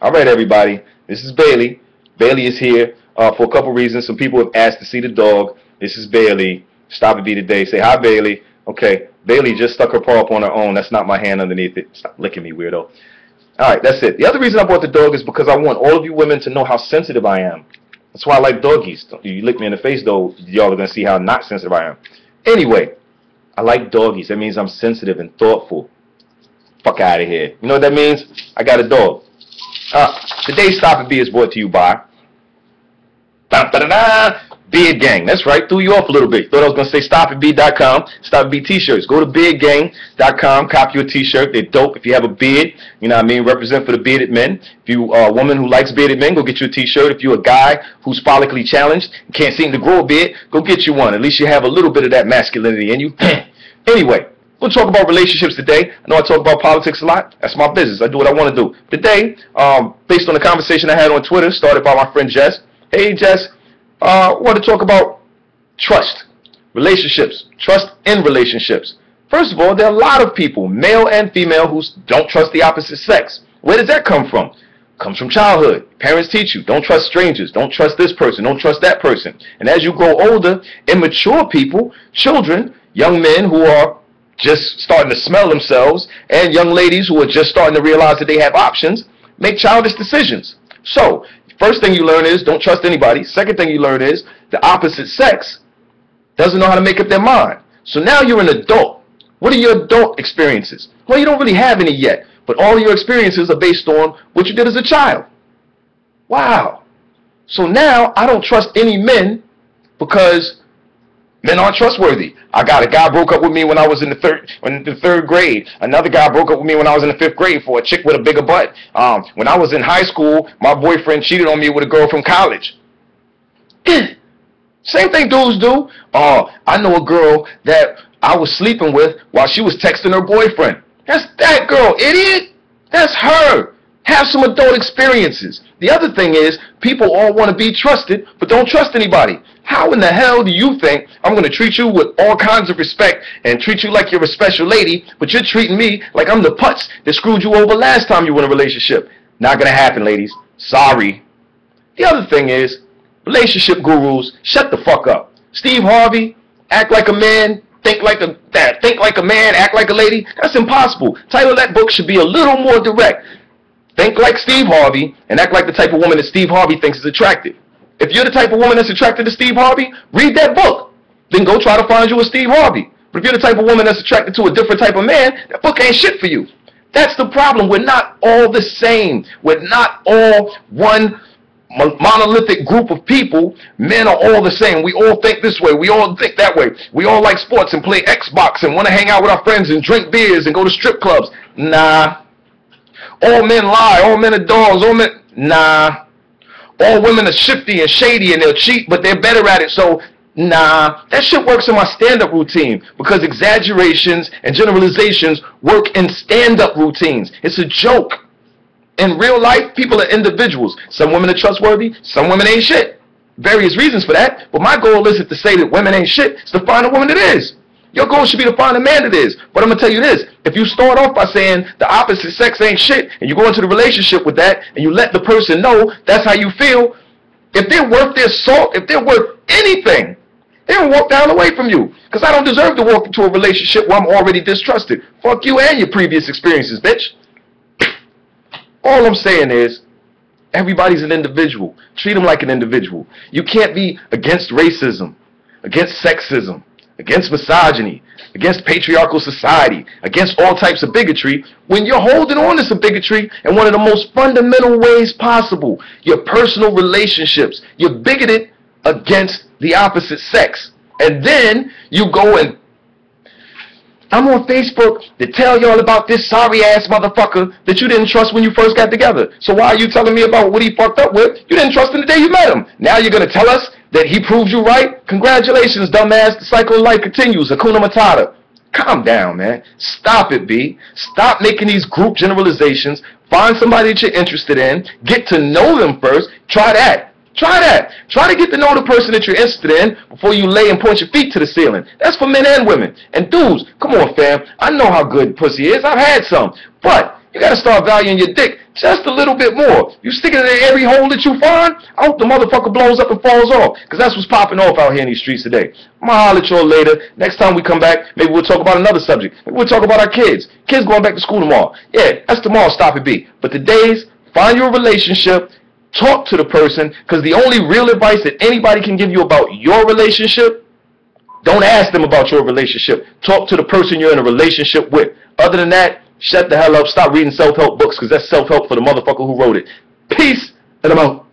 All right, everybody. This is Bailey. Bailey is here for a couple reasons. Some people have asked to see the dog. This is Bailey. Stop and be today. Say hi, Bailey. Okay. Bailey just stuck her paw up on her own. That's not my hand underneath it. Stop licking me, weirdo. All right, that's it. The other reason I brought the dog is because I want all of you women to know how sensitive I am. That's why I like doggies. You lick me in the face, though, y'all are going to see how not sensitive I am. Anyway, I like doggies. That means I'm sensitive and thoughtful. Fuck out of here. You know what that means? I got a dog. Today's Stop and Be is brought to you by Beard Gang. That's right, threw you off a little bit. Thought I was going to say stopandbe.com, Stop and Be t-shirts. Go to beardgang.com, copy your t-shirt. They're dope. If you have a beard, you know what I mean, represent for the bearded men. If you are a woman who likes bearded men, go get you a t-shirt. If you're a guy who's follically challenged and can't seem to grow a beard, go get you one. At least you have a little bit of that masculinity in you. Anyway, we'll talk about relationships today. I know I talk about politics a lot. That's my business. I do what I want to do. Today, based on the conversation I had on Twitter, started by my friend Jess. Hey, Jess. I want to talk about trust, relationships, trust in relationships. First of all, there are a lot of people, male and female, who don't trust the opposite sex. Where does that come from? It comes from childhood. Parents teach you, don't trust strangers, don't trust this person, don't trust that person. And as you grow older, immature people, children, young men who are just starting to smell themselves, and young ladies who are just starting to realize that they have options, make childish decisions. So, first thing you learn is don't trust anybody. Second thing you learn is the opposite sex doesn't know how to make up their mind. So now you're an adult. What are your adult experiences? Well, you don't really have any yet, but all your experiences are based on what you did as a child. Wow. So now I don't trust any men because men aren't trustworthy. I got a guy broke up with me when I was in the third grade. Another guy broke up with me when I was in the 5th grade for a chick with a bigger butt. When I was in high school, my boyfriend cheated on me with a girl from college. Same thing dudes do. I know a girl that I was sleeping with while she was texting her boyfriend. That's that girl, idiot. That's her. Have some adult experiences. The other thing is, people all want to be trusted, but don't trust anybody. How in the hell do you think I'm going to treat you with all kinds of respect and treat you like you're a special lady, but you're treating me like I'm the putz that screwed you over last time you were in a relationship? Not going to happen, ladies. Sorry. The other thing is, relationship gurus, shut the fuck up. Steve Harvey, act like a man, think like a man, act like a lady. That's impossible. Title of that book should be a little more direct. Think like Steve Harvey and act like the type of woman that Steve Harvey thinks is attractive. If you're the type of woman that's attracted to Steve Harvey, read that book. Then go try to find you a Steve Harvey. But if you're the type of woman that's attracted to a different type of man, that book ain't shit for you. That's the problem. We're not all the same. We're not all one monolithic group of people. Men are all the same. We all think this way. We all think that way. We all like sports and play Xbox and want to hang out with our friends and drink beers and go to strip clubs. Nah. All men lie. All men are dogs. All men... Nah. All women are shifty and shady and they'll cheat, but they're better at it. So, nah. That shit works in my stand-up routine because exaggerations and generalizations work in stand-up routines. It's a joke. In real life, people are individuals. Some women are trustworthy. Some women ain't shit. Various reasons for that. But my goal isn't to say that women ain't shit. It's to find a woman that is. Your goal should be to find a man that is. But I'm going to tell you this. If you start off by saying the opposite sex ain't shit, and you go into the relationship with that, and you let the person know that's how you feel, if they're worth their salt, if they're worth anything, they don't walk down away from you. Because I don't deserve to walk into a relationship where I'm already distrusted. Fuck you and your previous experiences, bitch. All I'm saying is, everybody's an individual. Treat them like an individual. You can't be against racism, against sexism, against misogyny, against patriarchal society, against all types of bigotry, when you're holding on to some bigotry in one of the most fundamental ways possible, your personal relationships. You're bigoted against the opposite sex. And then you go and, I'm on Facebook to tell y'all about this sorry-ass motherfucker that you didn't trust when you first got together. So why are you telling me about what he fucked up with? You didn't trust him the day you met him. Now you're going to tell us that he proved you right? Congratulations, dumbass. The cycle of life continues. Hakuna Matata. Calm down, man. Stop it, B. Stop making these group generalizations. Find somebody that you're interested in. Get to know them first. Try that. Try that. Try to get to know the person that you're interested in before you lay and point your feet to the ceiling. That's for men and women. And dudes, come on, fam. I know how good pussy is. I've had some. But you gotta start valuing your dick just a little bit more. You stick it in every hole that you find, I hope the motherfucker blows up and falls off, because that's what's popping off out here in these streets today. I'm gonna holler at y'all later. Next time we come back, maybe we'll talk about another subject. Maybe we'll talk about our kids. Kids going back to school tomorrow. Yeah, that's tomorrow's Stop It Be. But today's, find your relationship, talk to the person, because the only real advice that anybody can give you about your relationship, don't ask them about your relationship. Talk to the person you're in a relationship with. Other than that, shut the hell up. Stop reading self-help books, because that's self-help for the motherfucker who wrote it. Peace, and I'm out.